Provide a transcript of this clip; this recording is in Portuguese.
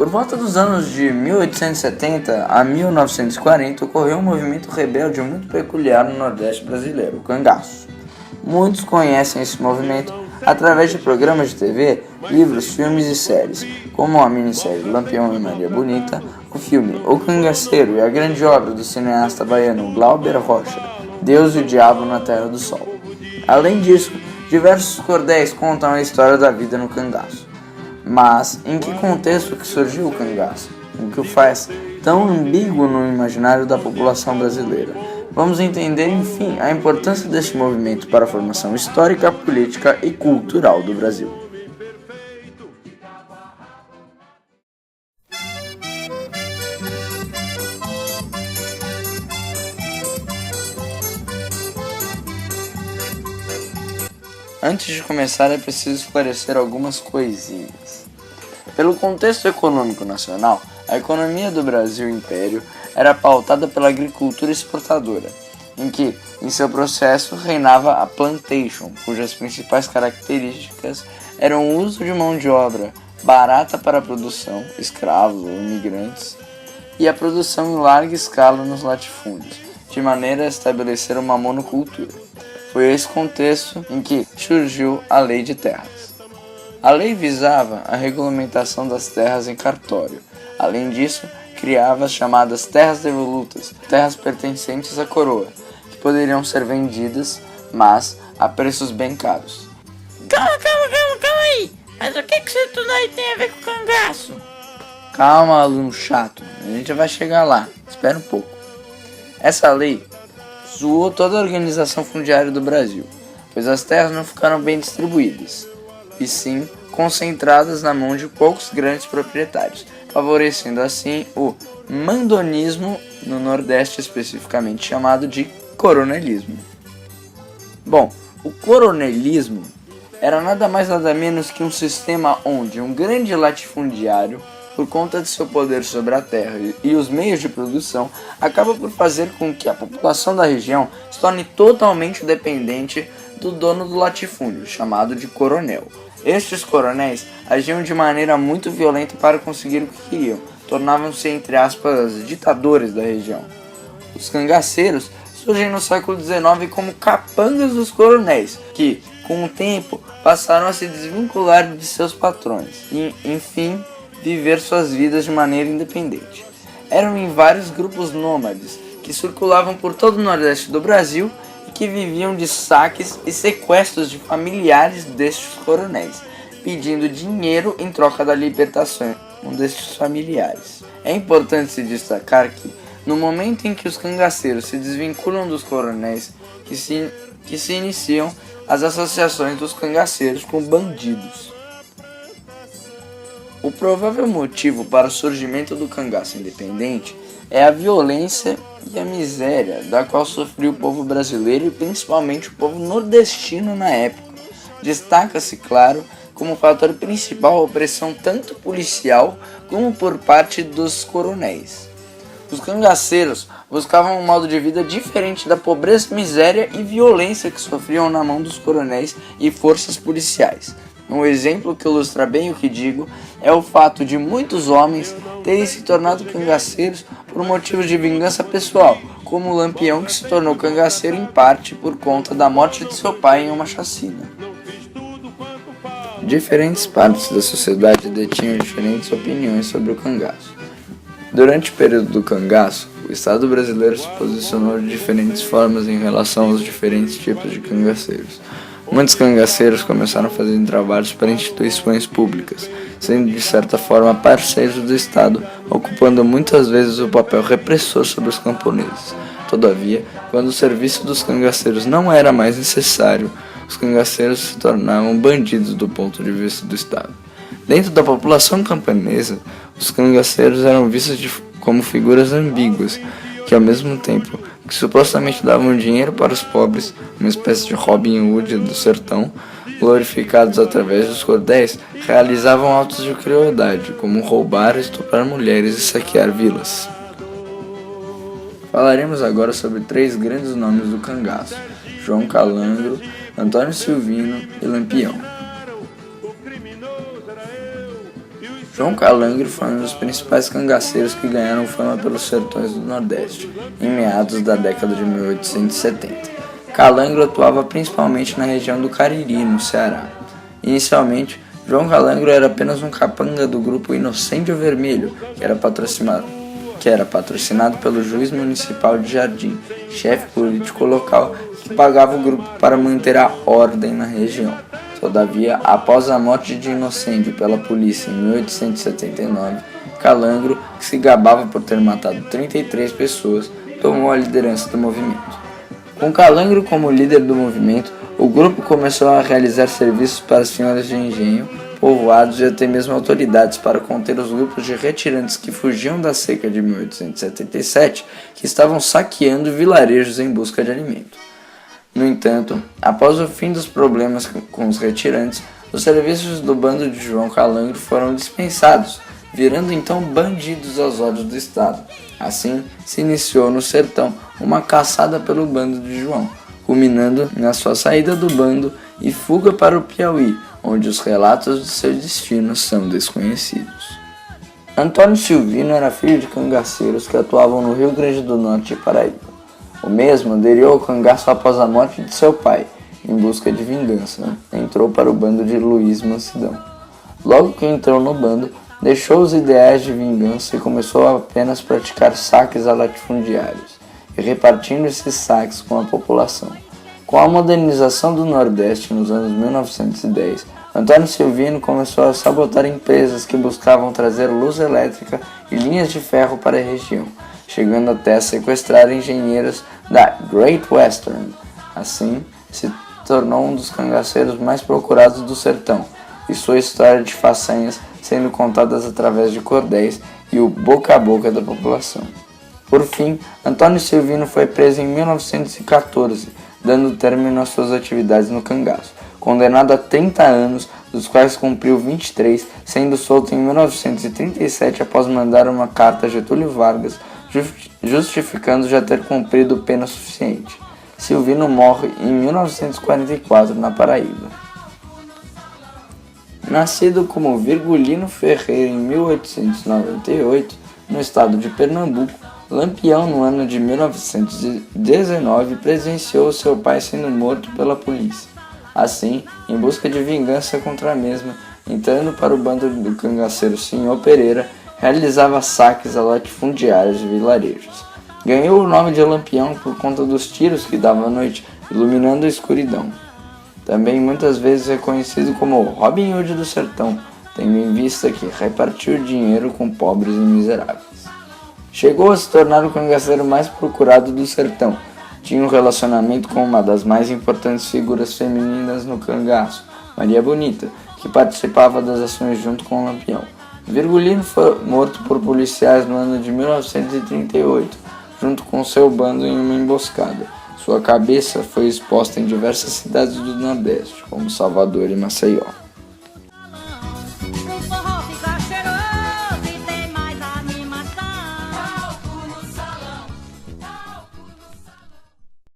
Por volta dos anos de 1870 a 1940 ocorreu um movimento rebelde muito peculiar no Nordeste brasileiro, o cangaço. Muitos conhecem esse movimento através de programas de TV, livros, filmes e séries, como a minissérie Lampião e Maria Bonita, o filme O Cangaceiro e a grande obra do cineasta baiano Glauber Rocha, Deus e o Diabo na Terra do Sol. Além disso, diversos cordéis contam a história da vida no cangaço. Mas em que contexto que surgiu o cangaço? O que o faz tão ambíguo no imaginário da população brasileira? Vamos entender, enfim, a importância deste movimento para a formação histórica, política e cultural do Brasil. Antes de começar, é preciso esclarecer algumas coisinhas. Pelo contexto econômico nacional, a economia do Brasil Império era pautada pela agricultura exportadora, em que, em seu processo, reinava a plantation, cujas principais características eram o uso de mão de obra barata para a produção, escravos ou imigrantes, e a produção em larga escala nos latifúndios, de maneira a estabelecer uma monocultura. Foi esse contexto em que surgiu a Lei de Terras. A lei visava a regulamentação das terras em cartório. Além disso, criava as chamadas terras devolutas, terras pertencentes à coroa, que poderiam ser vendidas, mas a preços bem caros. Calma aí! Mas o que isso tudo aí tem a ver com o cangaço? Calma, aluno chato, a gente vai chegar lá, espera um pouco. Essa lei zoou toda a organização fundiária do Brasil, pois as terras não ficaram bem distribuídas, e sim concentradas na mão de poucos grandes proprietários, favorecendo assim o mandonismo no Nordeste, especificamente chamado de coronelismo. Bom, o coronelismo era nada mais nada menos que um sistema onde um grande latifundiário, por conta de seu poder sobre a terra e os meios de produção, acaba por fazer com que a população da região se torne totalmente dependente do dono do latifúndio, chamado de coronel. Estes coronéis agiam de maneira muito violenta para conseguir o que queriam, tornavam-se, entre aspas, ditadores da região. Os cangaceiros surgem no século XIX como capangas dos coronéis, que, com o tempo, passaram a se desvincular de seus patrões e, enfim, viver suas vidas de maneira independente. Eram em vários grupos nômades que circulavam por todo o Nordeste do Brasil e que viviam de saques e sequestros de familiares destes coronéis, pedindo dinheiro em troca da libertação destes familiares. É importante se destacar que, no momento em que os cangaceiros se desvinculam dos coronéis, que se iniciam as associações dos cangaceiros com bandidos. O provável motivo para o surgimento do cangaço independente é a violência e a miséria da qual sofreu o povo brasileiro e principalmente o povo nordestino na época. Destaca-se, claro, como fator principal a opressão tanto policial como por parte dos coronéis. Os cangaceiros buscavam um modo de vida diferente da pobreza, miséria e violência que sofriam na mão dos coronéis e forças policiais. Um exemplo que ilustra bem o que digo é o fato de muitos homens terem se tornado cangaceiros por motivos de vingança pessoal, como o Lampião, que se tornou cangaceiro em parte por conta da morte de seu pai em uma chacina. Diferentes partes da sociedade detinham diferentes opiniões sobre o cangaço. Durante o período do cangaço, o Estado brasileiro se posicionou de diferentes formas em relação aos diferentes tipos de cangaceiros. Muitos cangaceiros começaram fazendo trabalhos para instituições públicas, sendo de certa forma parceiros do Estado, ocupando muitas vezes o papel repressor sobre os camponeses. Todavia, quando o serviço dos cangaceiros não era mais necessário, os cangaceiros se tornavam bandidos do ponto de vista do Estado. Dentro da população camponesa, os cangaceiros eram vistos como figuras ambíguas, que ao mesmo tempo que supostamente davam dinheiro para os pobres, uma espécie de Robin Hood do sertão, glorificados através dos cordéis, realizavam atos de crueldade, como roubar, estuprar mulheres e saquear vilas. Falaremos agora sobre 3 grandes nomes do cangaço: João Calangro, Antônio Silvino e Lampião. João Calangro foi um dos principais cangaceiros que ganharam fama pelos sertões do Nordeste, em meados da década de 1870. Calangro atuava principalmente na região do Cariri, no Ceará. Inicialmente, João Calangro era apenas um capanga do grupo Inocêncio Vermelho, que era patrocinado pelo juiz municipal de Jardim, chefe político local que pagava o grupo para manter a ordem na região. Todavia, após a morte de Inocêncio pela polícia em 1879, Calangro, que se gabava por ter matado 33 pessoas, tomou a liderança do movimento. Com Calangro como líder do movimento, o grupo começou a realizar serviços para senhoras de engenho, povoados e até mesmo autoridades para conter os grupos de retirantes que fugiam da seca de 1877, que estavam saqueando vilarejos em busca de alimento. No entanto, após o fim dos problemas com os retirantes, os serviços do bando de João Calangro foram dispensados, virando então bandidos aos olhos do Estado. Assim, se iniciou no sertão uma caçada pelo bando de João, culminando na sua saída do bando e fuga para o Piauí, onde os relatos de seu destino são desconhecidos. Antônio Silvino era filho de cangaceiros que atuavam no Rio Grande do Norte e Paraíba. O mesmo aderiu ao cangaço após a morte de seu pai, em busca de vingança. Entrou para o bando de Luiz Mansidão. Logo que entrou no bando, deixou os ideais de vingança e começou a apenas praticar saques a latifundiários, e repartindo esses saques com a população. Com a modernização do Nordeste nos anos 1910, Antônio Silvino começou a sabotar empresas que buscavam trazer luz elétrica e linhas de ferro para a região, chegando até a sequestrar engenheiros da Great Western. Assim, se tornou um dos cangaceiros mais procurados do sertão, e sua história de façanhas sendo contadas através de cordéis e o boca a boca da população. Por fim, Antônio Silvino foi preso em 1914, dando término às suas atividades no cangaço, condenado a 30 anos, dos quais cumpriu 23, sendo solto em 1937 após mandar uma carta a Getúlio Vargas, justificando já ter cumprido pena suficiente. Silvino morre em 1944 na Paraíba. Nascido como Virgulino Ferreira em 1898, no estado de Pernambuco, Lampião, no ano de 1919, presenciou seu pai sendo morto pela polícia. Assim, em busca de vingança contra a mesma, entrando para o bando do cangaceiro Senhor Pereira, realizava saques a latifundiários e vilarejos. Ganhou o nome de Lampião por conta dos tiros que dava à noite, iluminando a escuridão. Também muitas vezes é conhecido como Robin Hood do Sertão, tendo em vista que repartiu dinheiro com pobres e miseráveis. Chegou a se tornar o cangaceiro mais procurado do sertão. Tinha um relacionamento com uma das mais importantes figuras femininas no cangaço, Maria Bonita, que participava das ações junto com o Lampião. Virgulino foi morto por policiais no ano de 1938, junto com seu bando em uma emboscada. Sua cabeça foi exposta em diversas cidades do Nordeste, como Salvador e Maceió.